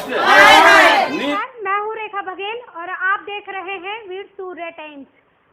मैं हूँ रेखा बघेल और आप देख रहे हैं वीर सूर्य टाइम्स।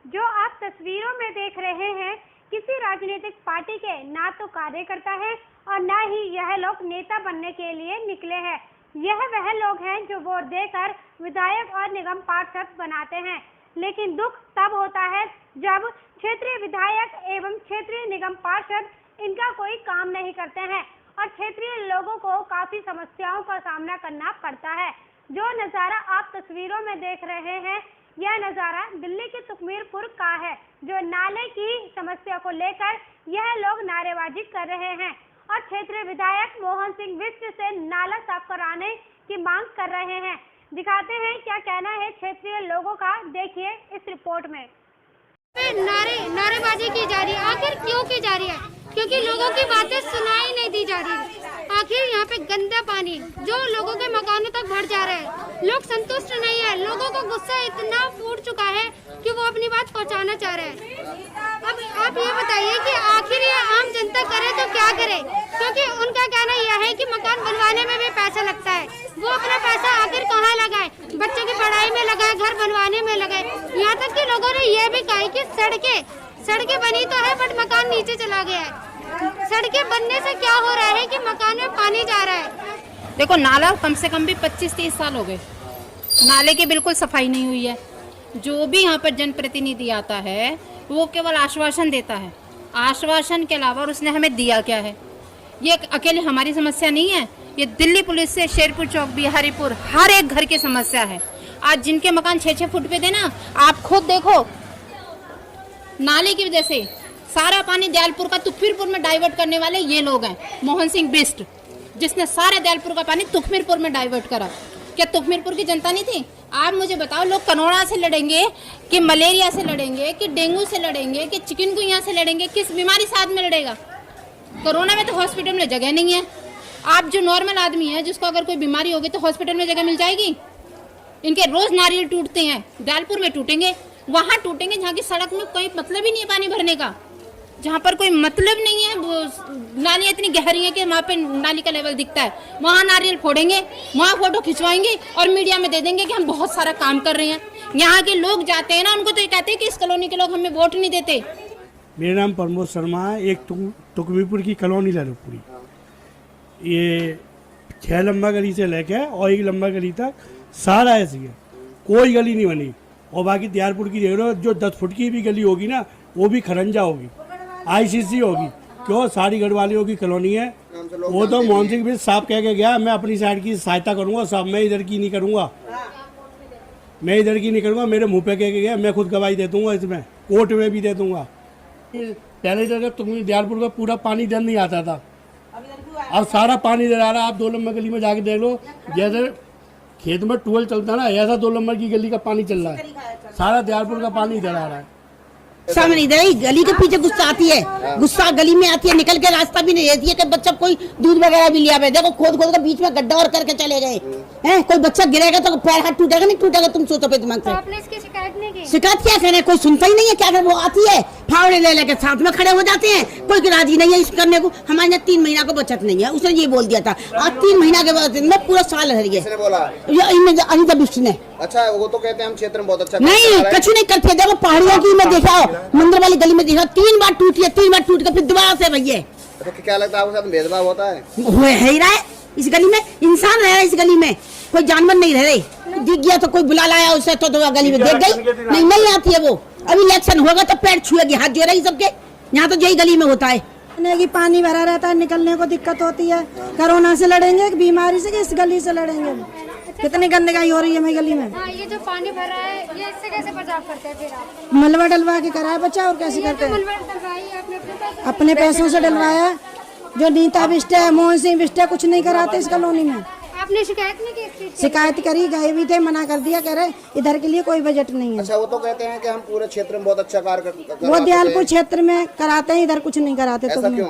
जो आप तस्वीरों में देख रहे हैं किसी राजनीतिक पार्टी के ना तो कार्यकर्ता है और ना ही यह लोग नेता बनने के लिए निकले हैं। यह वह लोग हैं जो वोट देकर विधायक और निगम पार्षद बनाते हैं, लेकिन दुख तब होता है जब क्षेत्रीय विधायक एवं क्षेत्रीय निगम पार्षद इनका कोई काम नहीं करते हैं और क्षेत्रीय लोगों को काफी समस्याओं का सामना करना पड़ता है। जो नज़ारा आप तस्वीरों में देख रहे हैं यह नज़ारा दिल्ली के तुखमीरपुर का है, जो नाले की समस्या को लेकर यह लोग नारेबाजी कर रहे हैं और क्षेत्रीय विधायक मोहन सिंह बिष्ट से नाला साफ कराने की मांग कर रहे हैं। दिखाते हैं क्या कहना है क्षेत्रीय लोगों का, देखिए इस रिपोर्ट में। नारेबाजी की जा रही है, आखिर क्यों की जा रही है? क्योंकि लोगों की बातें सुनाई नहीं दी जा रही। आखिर यहाँ पे गंदा पानी जो लोगों के मकानों तक भर जा रहा है, लोग संतुष्ट नहीं है। लोगों को गुस्सा इतना फूट चुका है कि वो अपनी बात पहुँचाना चाह रहे हैं। अब आप ये बताइए कि आखिर ये आम जनता करे तो क्या करे, क्योंकि उनका कहना यह है कि मकान बनवाने में भी पैसा लगता है। वो अपना पैसा आखिर कहाँ लगाए? बच्चों की पढ़ाई में लगाए, घर बनवाने में लगाए। यहाँ तक कि लोगों ने यह भी कहा कि सड़कें बनी तो है बट मकान नीचे चला गया है। सड़कें बनने से क्या हो रहा है कि मकान में पानी जा रहा है। देखो, नाला कम से कम भी 25-30 साल हो गए, नाले की बिल्कुल सफाई नहीं हुई है। जो भी यहाँ पर जनप्रतिनिधि आता है वो केवल आश्वासन देता है, आश्वासन के अलावा उसने हमें दिया क्या है? ये अकेले हमारी समस्या नहीं है, ये दिल्ली पुलिस से शेरपुर चौक, बिहारीपुर, हर एक घर की समस्या है। आज जिनके मकान 6-6 फुट पे थे ना, आप खुद देखो, नाले की वजह से सारा पानी दयालपुर का तुखमीरपुर में डाइवर्ट करने वाले ये लोग हैं, मोहन सिंह बिष्ट, जिसने सारे दयालपुर का पानी तुखमीरपुर में डाइवर्ट करा। क्या तुखमीरपुर की जनता नहीं थी? आप मुझे बताओ, लोग कोरोना से लड़ेंगे कि मलेरिया से लड़ेंगे कि डेंगू से लड़ेंगे कि चिकनगुनिया से लड़ेंगे? किस बीमारी साथ में लड़ेगा? कोरोना में तो हॉस्पिटल में जगह नहीं है। आप जो नॉर्मल आदमी है, जिसको अगर कोई बीमारी होगी तो हॉस्पिटल में जगह मिल जाएगी? इनके रोज नारियल टूटते हैं, दयालपुर में टूटेंगे, वहां टूटेंगे जहाँ की सड़क में कोई मतलब ही नहीं है पानी भरने का, जहाँ पर कोई मतलब नहीं है। वो नालियाँ इतनी गहरी है कि वहाँ पे नाली का लेवल दिखता है, वहाँ नारियल फोड़ेंगे, वहाँ फोटो खिंचवाएंगे और मीडिया में दे देंगे कि हम बहुत सारा काम कर रहे हैं। यहाँ के लोग जाते हैं ना, उनको तो ये कहते हैं कि इस कॉलोनी के लोग हमें वोट नहीं देते। मेरा नाम प्रमोद शर्मा है। एक तुखमीरपुर की कॉलोनी ललितपुरी, ये 6 लंबा गली से लेके और 1 लंबा गली तक सारा ऐसी है, कोई गली नहीं बनी। और बाकी दयालपुर की देख लो, जो 10 फुट की भी गली होगी ना वो भी खरंजा होगी, ICC होगी। क्यों? सारी गढ़वालियों की कॉलोनी है। वो तो मोहन सिंह भी साहब कह के गया, मैं अपनी साइड की सहायता करूंगा साहब, मैं इधर की नहीं करूंगा, मैं इधर की नहीं करूंगा। मेरे मुंह पे कह के गया, मैं खुद गवाही दे दूंगा, इसमें कोर्ट में भी दे दूंगा। पहले जगह तुम्हें दयालपुर का पूरा पानी इधर नहीं आता था, अब सारा पानी इधर आ रहा है। आप 2 नंबर गली में जाके देख लो, जैसे खेत में टूवेल चलता ना, ऐसा 2 नंबर की गली का पानी चल रहा है। सारा दयालपुर का पानी इधर आ रहा है। सामने इधर ही गली के पीछे गुस्सा आती है, गुस्सा गली में आती है, निकल के रास्ता भी नहीं रहती है कि बच्चा कोई दूध वगैरह भी लिया है। देखो खोद के बीच में गड्ढा और करके चले गए हैं। कोई बच्चा गिरेगा तो पैर हाथ टूटेगा नहीं टूटेगा? तुम सोचो पे दिमाग से। आपने इसकी शिकायत नहीं की? शिकायत क्या करें, कोई सुनता ही नहीं है। क्या वो आती है, फावड़े ले लेके साथ में खड़े हो जाते हैं, कोई राजी नहीं है इस करने को। हमारे यहाँ 3 महीना को बचत नहीं है, उसने ये बोल दिया था। आज 3 महीना के बाद में पूरा साल रह गया अनिता बिष्ट ने। अच्छा, वो तो कहते हैं हम क्षेत्र में बहुत अच्छा नहीं, कुछ नहीं करते। देखो पहाड़ियों की में देखा, मंदिर वाली गली में देखा, 3 बार टूटी है, 3 बार टूट के फिर दोबारा से भैया। अच्छा, क्या लगता है आपके साथ भेदभाव होता है? है ही रहा है इस गली में, इंसान रह रहा है इस गली में, कोई जानवर नहीं रह रही। दिख गया तो कोई बुला लाया उसे तो गली में देख गई, नहीं आती है वो। अभी इलेक्शन होगा तो पैर छुएगी, हाथ जो रही सबके। यहाँ तो यही गली में होता है कि पानी भरा रहता है, निकलने को दिक्कत होती है। कोरोना से लड़ेंगे, बीमारी से, इस गली से लड़ेंगे। कितनी गंदगी हो रही है मेरी गली में। ये जो पानी भरा है ये इससे कैसे बचाव करते हैं फिर आप? मलबा डलवा के कराया बच्चा, और कैसे करते हैं? अपने पैसों से डलवाया। जो नीता बिष्ट है, मोहन सिंह बिष्ट है, कुछ नहीं कराते इस कॉलोनी में। आपने शिकायत नहीं की? शिकायत करी, गए भी थे, मना कर दिया, कह रहे इधर के लिए कोई बजट नहीं है। अच्छा, वो तो कहते हैं कि हम पूरे क्षेत्र में बहुत अच्छा कार्य करते हैं। वो दयालपुर क्षेत्र में कराते हैं, इधर कुछ नहीं कराते। तो क्यों?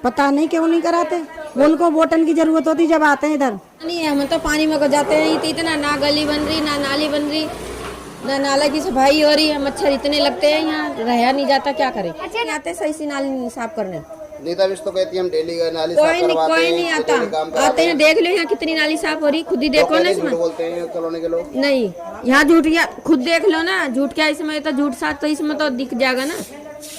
पता नहीं क्यों नहीं कराते। उनको वोटन की जरूरत होती जब आते हैं इधर। नहीं है, हम तो पानी में जाते हैं इतना, ना गली बन रही, ना नाली बन रही, ना नाला की सफाई हो रही है। मच्छर इतने लगते हैं, यहाँ रहा नहीं जाता, क्या करें? अच्छा, आते सही सी नाली साफ करने। नीता विश तो कहती है हम डेली नाली कोई साफ नहीं, करवाते कोई हैं, नहीं आता। डेली काम कराते आते हैं, देख लो यहाँ कितनी नाली साफ हो रही, खुद ही देखो ना इसमें। झूठ बोलते हैं कॉलोनी के लोग। नहीं, यहाँ झूठ, या खुद देख लो ना, झूठ क्या इसमें, तो झूठ साज तो इसमें तो दिख जाएगा ना,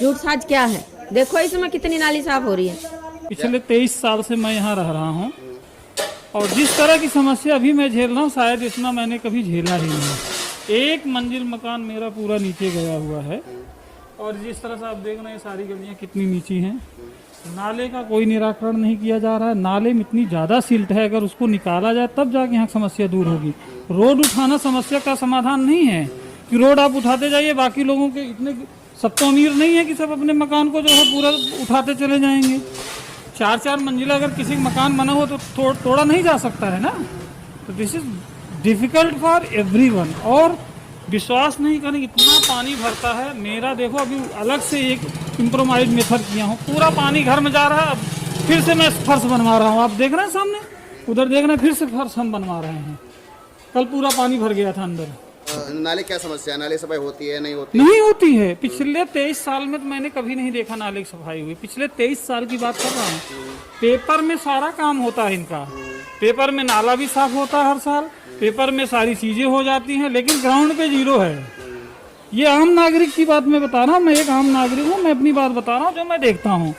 झूठ साज क्या है। देखो इसमें कितनी नाली साफ हो रही है। पिछले 23 साल से मैं यहाँ रह रहा हूँ और जिस तरह की समस्या अभी मैं झेल रहा हूँ शायद इतना मैंने कभी झेला ही नहीं। एक मंजिल मकान मेरा पूरा नीचे गया हुआ है और जिस तरह से आप देख रहे हैं सारी गलियाँ कितनी नीची हैं। नाले का कोई निराकरण नहीं किया जा रहा है। नाले में इतनी ज़्यादा सिल्ट है, अगर उसको निकाला जाए तब जाके यहाँ समस्या दूर होगी। रोड उठाना समस्या का समाधान नहीं है कि रोड आप उठाते जाइए, बाकी लोगों के इतने सब तो अमीर नहीं है कि सब अपने मकान को जो है पूरा उठाते चले जाएंगे। 4-4 मंजिला अगर किसी का मकान बना हो तो तोड़ा नहीं जा सकता है ना। तो this is difficult for everyone. और विश्वास नहीं करें इतना पानी भरता है। मेरा देखो अभी अलग से एक इम्प्रोवाइज मेथड किया हूँ, पूरा पानी घर में जा रहा है। अब फिर से मैं फर्श बनवा रहा हूँ, आप देख रहे हैं सामने, उधर देख रहे हैं, फिर से फर्श हम बनवा रहे हैं। कल पूरा पानी भर गया था अंदर। नाले क्या समस्या है? नाले सफाई होती है नहीं होती? नहीं होती है। पिछले 23 साल में तो मैंने कभी नहीं देखा नाले की सफाई हुई। पिछले 23 साल की बात कर रहा हूँ। पेपर में सारा काम होता है इनका, पेपर में नाला भी साफ होता है हर साल, पेपर में सारी चीजें हो जाती हैं, लेकिन ग्राउंड पे जीरो है। ये आम नागरिक की बात मैं बता रहा हूँ, मैं एक आम नागरिक हूँ, मैं अपनी बात बता रहा हूँ जो मैं देखता हूँ।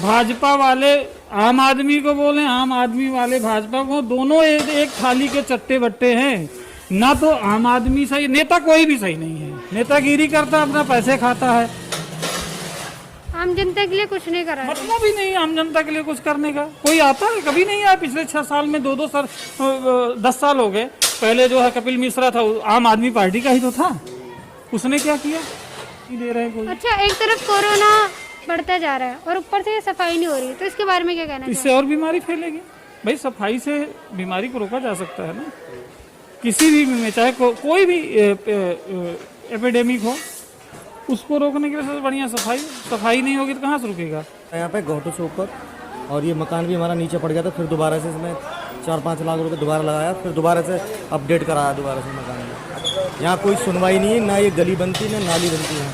भाजपा वाले आम आदमी को बोले, आम आदमी वाले भाजपा को, दोनों एक थाली के चट्टे बट्टे हैं। ना तो आम आदमी सही, नेता कोई भी सही नहीं है। नेतागिरी करता, अपना पैसे खाता है, आम जनता के लिए कुछ नहीं करा। मतलब ही नहीं आम जनता के लिए कुछ करने का। कोई आता है? कभी नहीं आया। पिछले 6 साल में 2-2 साल 10 साल हो गए। पहले जो है कपिल मिश्रा था, आम आदमी पार्टी का ही तो था, उसने क्या किया? नहीं दे रहे कोई। अच्छा, एक तरफ कोरोना बढ़ता जा रहा है और ऊपर से सफाई नहीं हो रही, तो इसके बारे में क्या कहना इससे और बीमारी फैलेगी। भाई सफाई से बीमारी को रोका जा सकता है ना, किसी भी में, चाहे कोई भी एपिडेमिक हो, उसको रोकने के लिए सबसे बढ़िया सफाई नहीं होगी तो कहाँ से रुकेगा। यहाँ पे घोटू से ऊपर, और ये मकान भी हमारा नीचे पड़ गया था। फिर दोबारा से इसमें 4-5 लाख रुपए दोबारा लगाया, फिर दोबारा से अपडेट कराया दोबारा से मकान में। यहाँ कोई सुनवाई नहीं है, ना ये गली बनती ना नाली बनती है।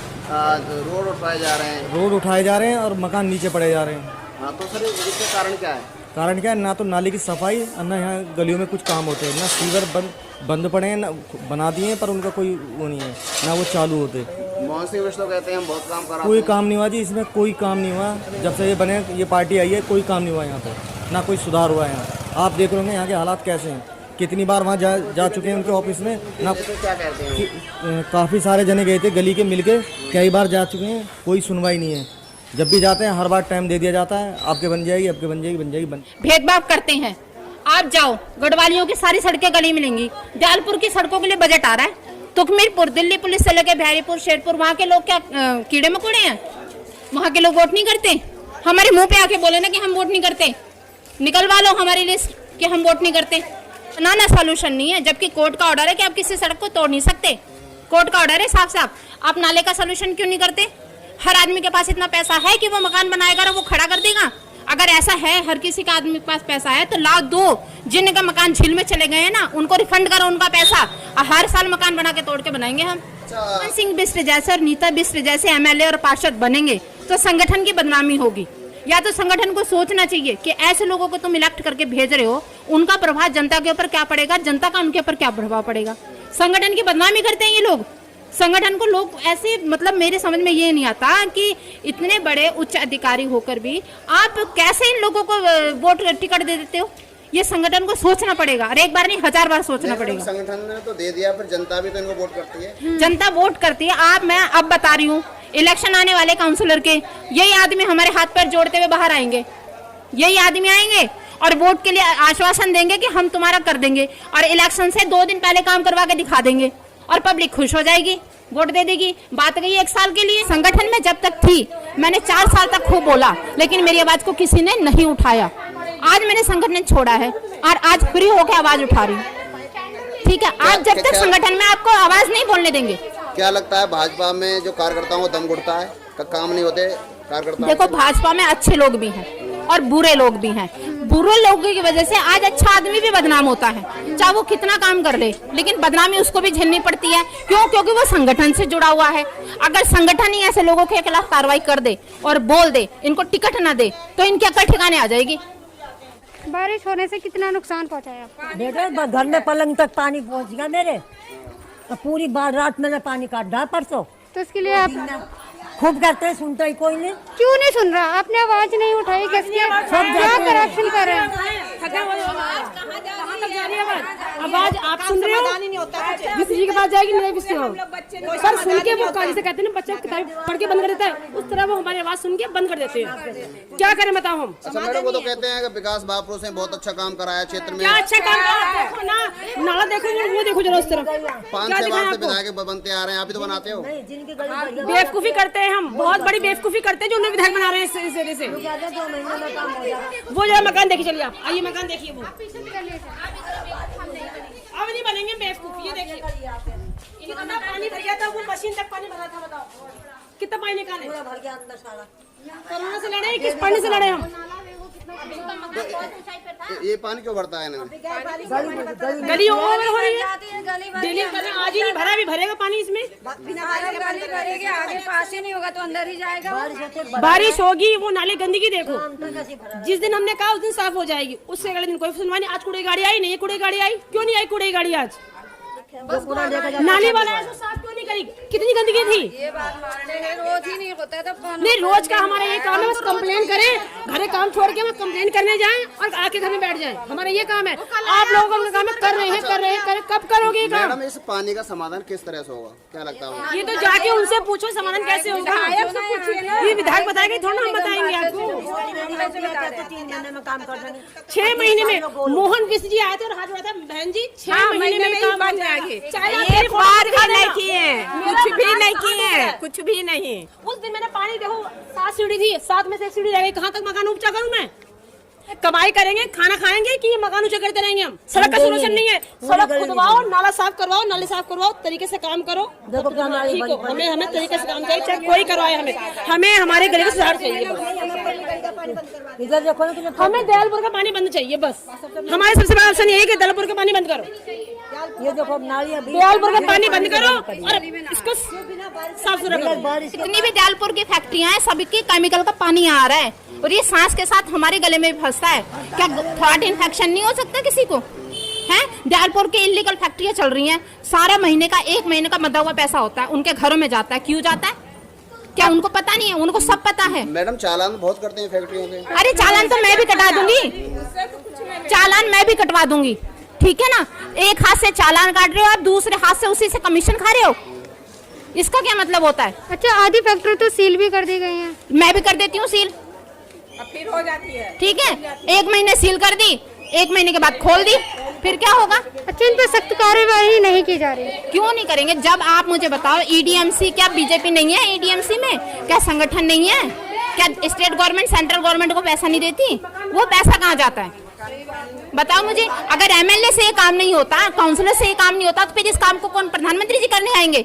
रोड उठाए जा रहे हैं, रोड उठाए जा रहे हैं और मकान नीचे पड़े जा रहे हैं। हाँ, तो सर इसका कारण क्या है? कारण क्या है? ना तो नाली की सफाई, ना यहाँ गलियों में कुछ काम होते हैं, ना सीवर बंद पड़े हैं, ना बना दिए हैं पर उनका कोई वो नहीं है, ना वो चालू होते। मोहन सिंह विश तो कहते हैं हम बहुत काम कराते हैं। कोई काम नहीं हुआ जी, इसमें कोई काम नहीं हुआ। जब से ये बने, ये पार्टी आई है, कोई काम नहीं हुआ यहाँ पर, ना कोई सुधार हुआ है यहाँ। आप देख रहे होंगे यहाँ के हालात कैसे हैं। कितनी बार वहाँ जा चुके हैं उनके ऑफिस में ना। तो क्या कहते हैं? काफ़ी सारे जने गए थे गली के मिलके, कई बार जा चुके हैं, कोई सुनवाई नहीं है। जब भी जाते हैं हर बार टाइम दे दिया जाता है, आपके बन जाएगी, आपके बन जाएगी। भेदभाव करते हैं। आप जाओ, गढ़वालियों की सारी सड़कें गली मिलेंगी। जालपुर की सड़कों के लिए बजट आ रहा है। तुखमीरपुर, दिल्ली पुलिस से लगे बहरीपुर, शेरपुर, वहाँ के लोग क्या कीड़े मकोड़े हैं? वहाँ के लोग वोट नहीं करते। हमारे मुंह पे आके बोले ना कि हम वोट नहीं करते, निकलवा लो हमारी लिस्ट कि हम वोट नहीं करते। ना सॉल्यूशन नहीं है, जबकि कोर्ट का ऑर्डर है कि आप किसी सड़क को तोड़ नहीं सकते। कोर्ट का ऑर्डर है साफ। आप नाले का सॉल्यूशन क्यों नहीं करते? हर आदमी के पास इतना पैसा है कि वो मकान बनाएगा और वो खड़ा कर देगा? अगर ऐसा है, हर किसी का आदमी के पास पैसा है, तो लाओ दो जिनका मकान झील में चले गए हैं ना, उनको रिफंड करो उनका पैसा, और हर साल मकान बना के तोड़ के बनाएंगे हम। मोहन सिंह बिष्ट जैसे और नीता बिष्ट जैसे एमएलए और पार्षद बनेंगे तो संगठन की बदनामी होगी। या तो संगठन को सोचना चाहिए कि ऐसे लोगों को तुम इलेक्ट करके भेज रहे हो, उनका प्रभाव जनता के ऊपर क्या पड़ेगा, जनता का उनके ऊपर क्या प्रभाव पड़ेगा। संगठन की बदनामी करते हैं ये लोग। संगठन को लोग ऐसे, मतलब मेरे समझ में ये नहीं आता कि इतने बड़े उच्च अधिकारी होकर भी आप कैसे इन लोगों को वोट टिकट दे देते हो। ये संगठन को सोचना पड़ेगा, और एक बार नहीं 1000 बार सोचना पड़ेगा। संगठन ने तो दे दिया, फिर जनता भी तो इनको वोट करती है। जनता वोट करती है। मैं अब बता रही हूँ, इलेक्शन आने वाले काउंसिलर के, यही आदमी हमारे हाथ पैर जोड़ते हुए बाहर आएंगे। यही आदमी आएंगे और वोट के लिए आश्वासन देंगे कि हम तुम्हारा कर देंगे, और इलेक्शन से 2 दिन पहले काम करवा के दिखा देंगे, और पब्लिक खुश हो जाएगी, वोट दे देगी। बात गई 1 साल के लिए। संगठन में जब तक थी, मैंने 4 साल तक खूब बोला, लेकिन मेरी आवाज को किसी ने नहीं उठाया। आज मैंने संगठन छोड़ा है और आज फ्री होकर आवाज उठा रही हूँ। ठीक है, आज जब तक संगठन में आपको आवाज नहीं बोलने देंगे। क्या लगता है भाजपा में जो कार्यकर्ताओं को दम घुटता है, काम नहीं होते कार्यकर्ता? देखो, भाजपा में अच्छे लोग भी हैं, और बुरे लोग भी हैं। बुरे लोगों की वजह से आज अच्छा आदमी भी बदनाम होता है, चाहे वो कितना काम कर ले, लेकिन बदनामी उसको भी झेलनी पड़ती है। क्यों? क्योंकि वो संगठन से जुड़ा हुआ है। अगर संगठन ही ऐसे लोगों के खिलाफ कार्रवाई कर दे और बोल दे, इनको टिकट ना दे, तो इनकी अकल ठिकाने आ जाएगी। बारिश होने से कितना नुकसान पहुंचाया? बेटा घर में पलंग तक पानी पहुंच गया मेरे, तो पूरी रात मैंने पानी काट डाला परसों। तो इसके लिए आप खूब करते हैं, सुनता ही कोई नहीं। क्यों नहीं सुन रहा? आपने आवाज नहीं उठाई, किसके क्या करप्शन कर रहे हैं? आवाज आप सुन रहे हो? किसी के पास जाएगी नहीं किसी हो, पर सुन के वो काजी से कहते हैं बच्चा किताब पढ़ के बंद कर देता है, उस तरह वो हमारी आवाज सुन के बंद कर देते हैं। क्या करें बताओ हम? अच्छा मैडम, वो तो कहते हैं कि विकास बापरू से बहुत अच्छा काम कराया क्षेत्र में। क्या अच्छा काम करा? नाला देखो, वो देखो जरा उस तरफ। 5-6 बार से विधायक बनते आ रहे हैं, आप ही तो बनाते हो। बेवकूफी करते हैं हम, बहुत बड़ी बेवकूफी करते हैं जो उन्हें विधायक बना रहे हैं इस वजह से। वो जरा मकान देखिए, चलिए आप आइए मकान देखिए। वो अब नहीं बनेंगे बेवकूफ। ये देखिए इतना पानी भर गया था, वो मशीन तक पानी भरा था। बताओ कितना पानी निकाले? कोरोना से लड़े, किस पानी से लड़े हम? ये पानी क्यों भरता है? गली ओवर हो रही है डेली, आज ही नहीं भरा, भी भरेगा पानी इसमें। आगे पास ही नहीं होगा तो अंदर ही जाएगा। बारिश होगी, वो नाले गंदगी देखो। जिस दिन हमने कहा उस दिन साफ हो जाएगी, उससे अगले दिन कोई सुनवाई नहीं। आज कूड़े गाड़ी आई नहीं, कूड़े गाड़ी आई क्यों नहीं आई? कूड़े गाड़ी आज नाली वाला है, साफ क्यों नहीं करी? कितनी गंदगी थी। ये बात मानने रोज ही नहीं होता था। नहीं, रोज का हमारा ये काम है, बस कंप्लेन करें, घरे काम छोड़ के हम कंप्लेन करने जाएं और आके घर में बैठ जाएं। हमारा ये काम है। आप लोगों का काम है, कर रहे हैं। कब करोगे ये काम? मैडम, इस पानी का समाधान किस तरह से होगा, क्या लगता है? ये तो जाके उनसे पूछो समाधान कैसे होगा। ये विधायक बताएंगे, थोड़ा हम बताएंगे आपको। 6 महीने में मोहन बिष्ट जी आए थे और हाथ जोड़ा था, बहन जी 6 महीने में काम बन जाएगा। एक बार भी नहीं किए, कुछ भी नहीं किए, कुछ भी नहीं। उस दिन मैंने पानी देखो, 7 सीढ़ी थी, 7 में से 1 सीढ़ी रह गई। कहाँ तक मकान ऊंचा करूँ मैं? कमाई करेंगे, खाना खाएंगे कि ये मकान ऊंचा करते रहेंगे हम? सड़क का सोल्यूशन नहीं है। सड़क खुदवाओ, नाला साफ करवाओ, नाले साफ करवाओ, तरीके से काम करो। ठीक हो, हमें तरीके से काम चाहिए, चाहे कोई करवाए। हमें हमारे गली में सुधार चाहिए। हमें दयालपुर का पानी बंद चाहिए बस। हमारे सबसे बड़ा ऑप्शन ये है कि दयालपुर का पानी बंद करो। ये देखो नालियां, दयालपुर का पानी बंद करो और इसको साफ सुथरा करो। जितनी भी दयालपुर की फैक्ट्रियां हैं, सभी की केमिकल का पानी आ रहा है और ये सांस के साथ हमारे गले में भी फंसता है। क्या थ्रोट इन्फेक्शन नहीं हो सकता किसी को? है दयालपुर की इलीगल फैक्ट्रियां चल रही हैं, सारा महीने का 1 महीने का मदा हुआ पैसा होता है, उनके घरों में जाता है। क्यों जाता है? क्या उनको पता नहीं है? उनको सब पता है। मैडम, चालान बहुत करते हैं फैक्ट्रियों के। अरे चालान तो मैं भी कटा दूंगी, चालान मैं भी कटवा दूंगी, ठीक है ना। एक हाथ से चालान काट रहे हो और दूसरे हाथ से उसी से कमीशन खा रहे हो, इसका क्या मतलब होता है? अच्छा, आधी फैक्ट्री तो सील भी कर दी गई है। मैं भी कर देती हूँ सील, फिर हो जाती है। ठीक है। 1 महीने सील कर दी, 1 महीने के बाद खोल दी, फिर क्या होगा? अच्छा, इन पे सख्त कार्रवाई नहीं की जा रही? क्यों नहीं करेंगे? जब आप मुझे बताओ, ईडीएमसी क्या बीजेपी नहीं है? ईडीएमसी में क्या संगठन नहीं है? क्या स्टेट गवर्नमेंट सेंट्रल गवर्नमेंट को पैसा नहीं देती? वो पैसा कहाँ जाता है बताओ मुझे। अगर एमएलए से ये काम नहीं होता, काउंसलर से ये काम नहीं होता, तो फिर इस काम को कौन प्रधानमंत्री जी करने आएंगे?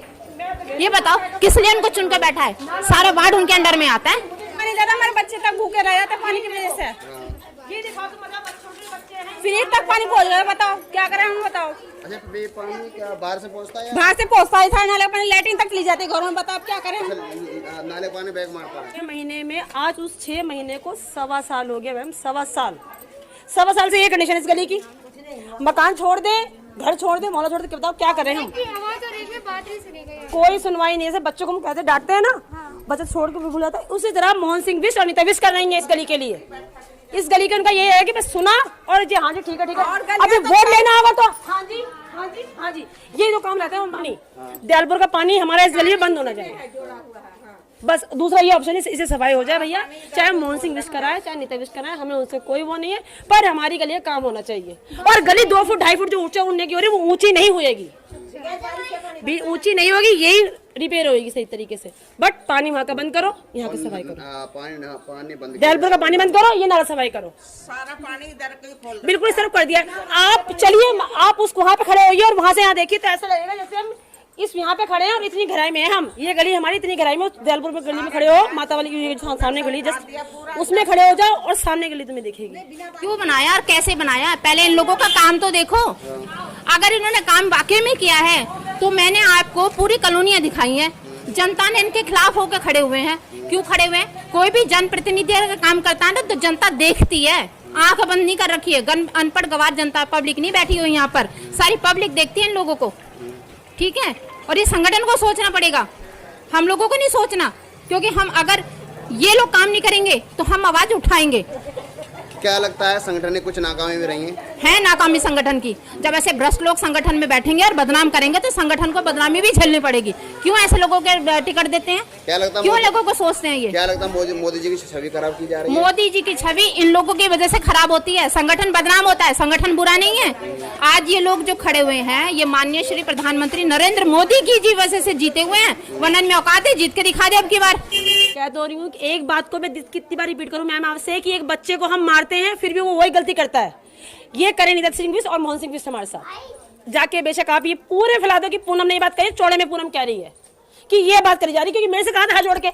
ये बताओ, किस लिए उनको चुन कर बैठा है? सारा वार्ड उनके अंडर में आता है। हमारे बच्चे तक भूखे रह जाते पानी की वजह से। ये दिखाओ तो मतलब बच्चे हैं, फ्रिज तक पानी पहुंच गया। बताओ क्या करें हम? बताओ। अच्छा, ये पानी क्या बाहर से पहुंचता है? बाहर से पहुंचता है, नाले पानी लैट्रिन तक ली जाती है घरों में। बताओ क्या करें? नाले पानी बैग मारता है। 6 महीने में, आज उस 6 महीने को 1.25 साल हो गया मैम। 1.25 साल से ये कंडीशन इस गली की। मकान छोड़ दे, घर छोड़ दे, मोहल्ला छोड़ दे, बताओ क्या करें हम? कोई सुनवाई नहीं है। बच्चों को हम कैसे डांटते हैं ना, बच्चे छोड़ के भी भूल जाता है। उसी तरह मोहन सिंह बिष्ट और नीता बिष्ट कर रही है इस गली के लिए। इस गली का उनका ये है कि बस सुना और जी हाँ जी ठीक है अभी वोट लेना होगा तो हाँ जी हाँ जी हाँ जी, ये जो काम रहता है पानी, दयालपुर का पानी हमारा इस गली में बंद होना चाहिए। बस दूसरा ये ऑप्शन है, इसे सफाई हो जाए भैया। चाहे मोहन सिंह बिष्ट कराए, चाहे नीता बिष्ट कराए, हमें उनसे कोई वो नहीं है, पर हमारी गली का काम होना चाहिए। और गली 2 फुट 2.5 फुट जो ऊंचा उड़ने की हो रही है, वो ऊंची नहीं होएगी, भी ऊंची नहीं होगी, यही रिपेयर होगी सही तरीके से। बट पानी वहाँ का बंद करो, यहाँ की सफाई करो। पानी बंद, दयालपुर का पानी बंद करो, ये नाला सफाई करो। सारा पानी बिल्कुल सर्व कर दिया। आप चलिए, आप उस वहाँ पे खड़े होइए और वहाँ से यहाँ देखिए तो ऐसा लगेगा जैसे हम इस यहाँ पे खड़े हैं और इतनी गहराई में है हम, ये गली हमारी इतनी गहराई में, दयालपुर में गली में खड़े हो, माता वाली की सामने गली जस्ट उसमें खड़े हो जाओ और सामने गली तुम्हें दिखेगी। क्यों बनाया और कैसे बनाया, पहले इन लोगों का काम तो देखो। अगर इन्होंने काम वाकई में किया है तो मैंने आपको पूरी कॉलोनियां दिखाई हैं, जनता ने इनके खिलाफ होकर खड़े हुए हैं। क्यों खड़े हुए हैं? कोई भी जनप्रतिनिधि अगर काम करता है ना तो जनता देखती है, आंख बंद नहीं कर रखी है। अनपढ़ गवार जनता पब्लिक नहीं बैठी हुई यहाँ पर, सारी पब्लिक देखती है इन लोगों को, ठीक है। और ये संगठन को सोचना पड़ेगा, हम लोगों को नहीं सोचना, क्योंकि हम अगर ये लोग काम नहीं करेंगे तो हम आवाज उठाएंगे। क्या लगता है संगठन ने कुछ नाकामी में रही है नाकामी संगठन की? जब ऐसे भ्रष्ट लोग संगठन में बैठेंगे और बदनाम करेंगे तो संगठन को बदनामी भी झेलनी पड़ेगी। क्यों ऐसे लोगों के टिकट देते हैं? क्या लगता है क्यों लोगों को सोचते हैं ये? क्या लगता है मोदी जी की छवि खराब की जा रही है? मोदी जी की छवि इन लोगों की वजह से खराब होती है, संगठन बदनाम होता है। संगठन बुरा नहीं है। आज ये लोग जो खड़े हुए हैं ये माननीय श्री प्रधानमंत्री नरेंद्र मोदी की जी वजह से जीते हुए हैं, वरना में औकात है जीत के दिखा दे अब की बार। कह तो रही हूँ एक बात को मैं कितनी बार रिपीट करूँ मैम आपसे कि एक बच्चे को हम मारते हैं फिर भी वो वही गलती करता है। ये करें नितिन सिंह बिष्ट और मोहन सिंह बिष्ट हमारे साथ जाके बेशक आप ये पूरे फैला दो कि पूनम ने ये बात कही, चौड़े में पूनम कह रही है कि ये बात करी जा रही है, क्योंकि मेरे से कहा था हाथ जोड़ के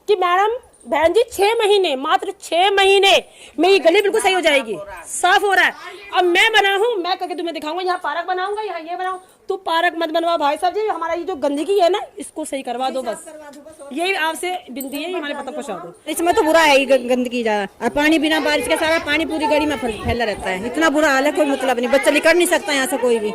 कि मैडम बहन जी 6 महीने, मात्र 6 महीने में ये गली बिल्कुल सही हो जाएगी, साफ हो रहा है। अब मैं बना हूँ, मैं करके तुम्हें दिखाऊंगा, यहाँ पार्क बनाऊंगा, यहाँ ये बनाऊं, तो पार्क मत बनवाओ भाई साहब जी, हमारा ये जो गंदगी है ना इसको सही करवा दो, बस यही आपसे विनती है, हमारे पता पहुंचा दो। इसमें तो बुरा है ही गंदगी ज्यादा, और पानी बिना बारिश के सारा पानी पूरी गली में फैला रहता है, इतना बुरा हाल है कोई मतलब नहीं, बच्चा निकल नहीं सकता यहाँ से कोई भी,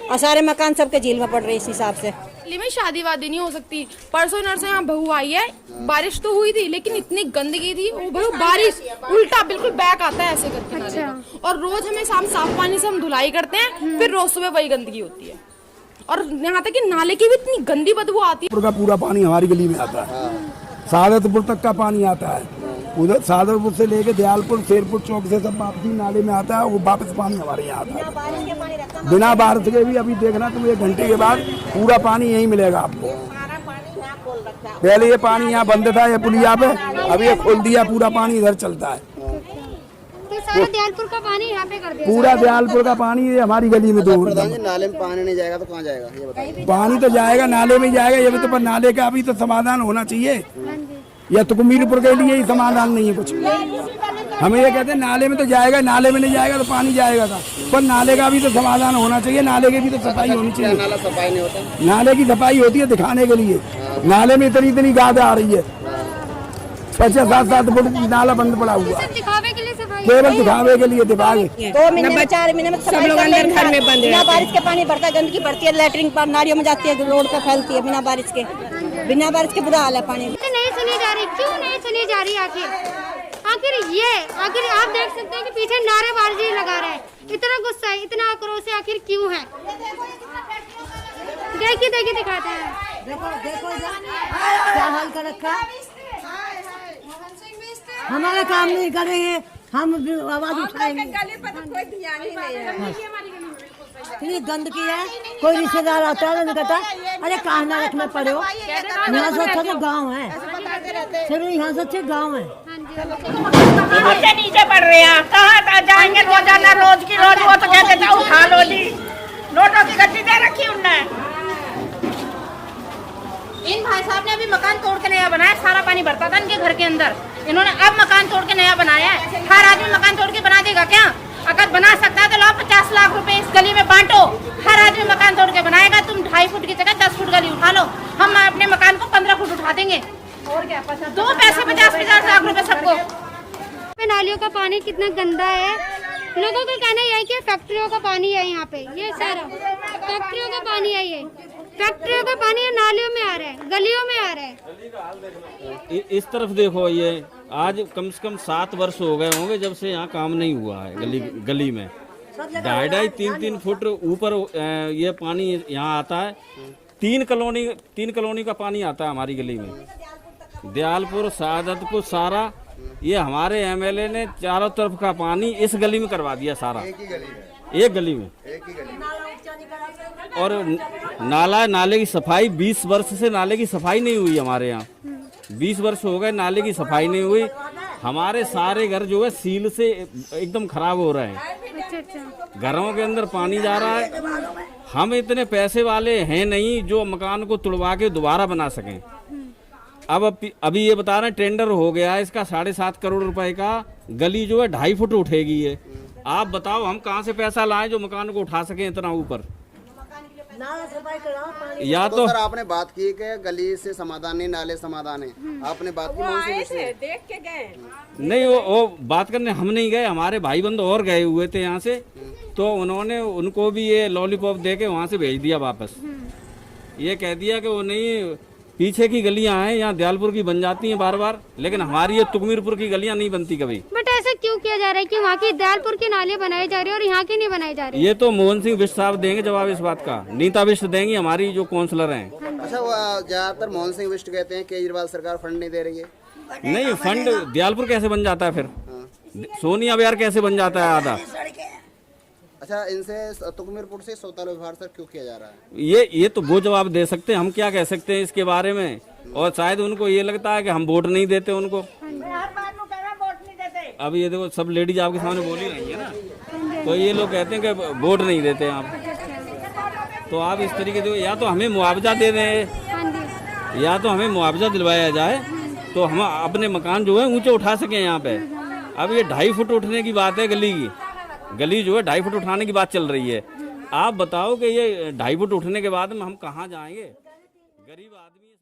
और सारे मकान सबके झील में पड़ रहे इस हिसाब से। दिल्ली में शादी वादी नहीं हो सकती। परसों नरसों यहाँ बहू आई है, बारिश तो हुई थी लेकिन इतनी गंदगी थी, वो बहू बारिश उल्टा बिल्कुल बैक आता है ऐसे करके। अच्छा। और रोज हमें शाम साफ पानी से हम धुलाई करते हैं, फिर रोज सुबह वही गंदगी होती है, और यहाँ तक कि नाले की भी इतनी गंदी बदबू आती है। पूरा पानी हमारी गली में आता है, सादतपुर तक का पानी आता है, उधर सादतपुर से लेके दयालपुर शेरपुर चौक से सब वापसी नाले में आता है, वो वापस पानी हमारे यहाँ आता है बिना बारिश के भी। अभी देखना तुम 1 घंटे के बाद पूरा पानी यही मिलेगा आपको। पहले ये पानी यहाँ बंद था ये पुलिया पे, अभी ये खोल दिया, पूरा पानी इधर चलता है। तो सारा दयालपुर का पानी यहाँ पे कर दिया, पूरा दयालपुर का पानी ये हमारी गली में दो। नाले में पानी नहीं जाएगा तो कहाँ जाएगा ये बताइए? पानी तो जाएगा, नाले में जाएगा, ये भी तो, पर नाले का अभी तो समाधान होना चाहिए। या तुकमीरपुर के लिए ही समाधान नहीं है कुछ। हमें ये कहते हैं नाले में तो जाएगा, नाले में नहीं जाएगा तो पानी जाएगा था, पर नाले का भी तो समाधान होना चाहिए, नाले की भी तो सफाई होनी चाहिए। नाला सफाई नहीं होता? नाले की सफाई होती है दिखाने के लिए, नाले में इतनी गाद आ रही है, 6-7 फुट नाला बंद पड़ा हुआ है, केवल दिखावे के लिए दिखावे। 2 महीने 4 महीने में सब लोग अंदर घर में बंद, बिना बारिश के पानी भरता है, गंदगी भरती है, लैटरिन पर नालियों में जाती है, रोड पर फैलती है, बिना बारिश के बुरा हाल है पानी। नहीं सुनी जा रही, क्यों नहीं सुनी जा रही? आखिर आप देख सकते हैं कि पीछे नारेबाजी लगा रहे हैं, इतना गुस्सा है, इतना आक्रोश है, आखिर क्यों है? देखिए दिखाते हैं, देखो क्या हाल कर रखा, हमारा काम नहीं करेंगे, हम आवाज उठाएंगे। इतनी गंदगी है, कोई रिश्तेदार आता है नहीं कहता अरे कहाँ ना रखना पड़े हो, यहाँ से अच्छा तो गाँव है, चलो यहाँ से अच्छे गाँव है। बच्चे नीचे पड़ रहे हैं, कहाँ जाएंगे रोजाना, रोज की रोज, वो तो कहते थे उठा लो जी, नोटों की गड्डी दे रखी उनने। इन भाई साहब ने अभी मकान तोड़ के नया बनाया, सारा पानी भरता था इनके घर के अंदर, इन्होंने अब मकान तोड़ के नया बनाया है। हर आदमी मकान तोड़ के बना देगा क्या? अगर बना सकता है तो लाओ 50 लाख रुपए इस गली में बांटो, हर आदमी मकान तोड़ के बनाएगा। तुम 2.5 फुट की जगह 10 फुट गली उठा लो, हम अपने मकान को 15 फुट उठा देंगे, और क्या 2 पैसे 50 लाख रुपए सबको। नालियों का पानी कितना गंदा है, लोगों का कहना यह है कि फैक्ट्रियों का पानी है यहाँ पे, ये सारा फैक्ट्रियों का पानी है, ये फैक्ट्रियों का पानी नालियों में आ रहा है, गलियों में आ रहा है। इस तरफ देखो, ये आज कम से कम 7 वर्ष हो गए होंगे जब से यहाँ काम नहीं हुआ है। गली में 2.5-3 फुट ऊपर ये पानी यहाँ आता है। 3 कॉलोनी का पानी आता है हमारी गली में, दयालपुर, सादतपुर, सारा। ये हमारे एमएलए ने चारों तरफ का पानी इस गली में करवा दिया सारा, एक गली में। और नाले की सफाई 20 वर्ष से नाले की सफाई नहीं हुई हमारे यहाँ, 20 वर्ष हो गए नाले की सफाई नहीं हुई। हमारे सारे घर जो है सील से एकदम खराब हो रहे हैं। अच्छा अच्छा। घरों के अंदर पानी जा रहा है। हम इतने पैसे वाले हैं नहीं जो मकान को तुड़वा के दोबारा बना सकें। अब अभी ये बता रहे हैं टेंडर हो गया है इसका 7.5 करोड़ रुपए का। गली जो है 2.5 फुट उठेगी ये। आप बताओ हम कहाँ से पैसा लाएं जो मकान को उठा सकें इतना ऊपर। या तो सर आपने बात की कि गली से समाधान नहीं, नाले समाधान है, आपने बात की मोहन सिंह देख के गए नहीं, वो बात करने हम नहीं गए, हमारे भाई बंद और गए हुए थे यहाँ से, तो उन्होंने उनको भी ये लॉलीपॉप दे के वहाँ से भेज दिया वापस। ये कह दिया कि वो नहीं, पीछे की गलियां हैं यहाँ दयालपुर की बन जाती हैं बार बार, लेकिन हमारी ये तुकमीरपुर की गलियां नहीं बनती कभी। बट ऐसा क्यों किया जा रहा है कि वहाँ की दयालपुर के नाले बनाए जा रहे हैं और यहाँ के नहीं बनाए जा रहे? ये तो मोहन सिंह बिष्ट साहब देंगे जवाब इस बात का। नीता बिष्ट देंगी, हमारी जो काउंसलर हैं। अच्छा, ज्यादातर मोहन सिंह बिष्ट कहते हैं केजरीवाल सरकार फंड नहीं दे रही है। नहीं, फंड दयालपुर कैसे बन जाता है फिर? सोनिया बिहार कैसे बन जाता है आधा? अच्छा, इनसे तुकमीरपुर से सौताल व्यवहार सर क्यों किया जा रहा है? ये तो वो जवाब दे सकते हैं, हम क्या कह सकते हैं इसके बारे में। और शायद उनको ये लगता है कि हम वोट नहीं देते उनको। अब ये देखो सब लेडीज आपके सामने बोल ही रही है ना, तो ये लोग कहते हैं कि वोट नहीं देते आप। तो आप इस तरीके से या तो हमें मुआवजा दे दें या तो हमें मुआवजा दिलवाया जाए तो हम अपने मकान जो है ऊंचे उठा सकें यहाँ पे। अब ये 2.5 फुट उठने की बात है गली की, गली जो है 2.5 फुट उठाने की बात चल रही है। आप बताओ कि ये 2.5 फुट उठने के बाद में हम कहाँ जाएंगे? गरीब आदमी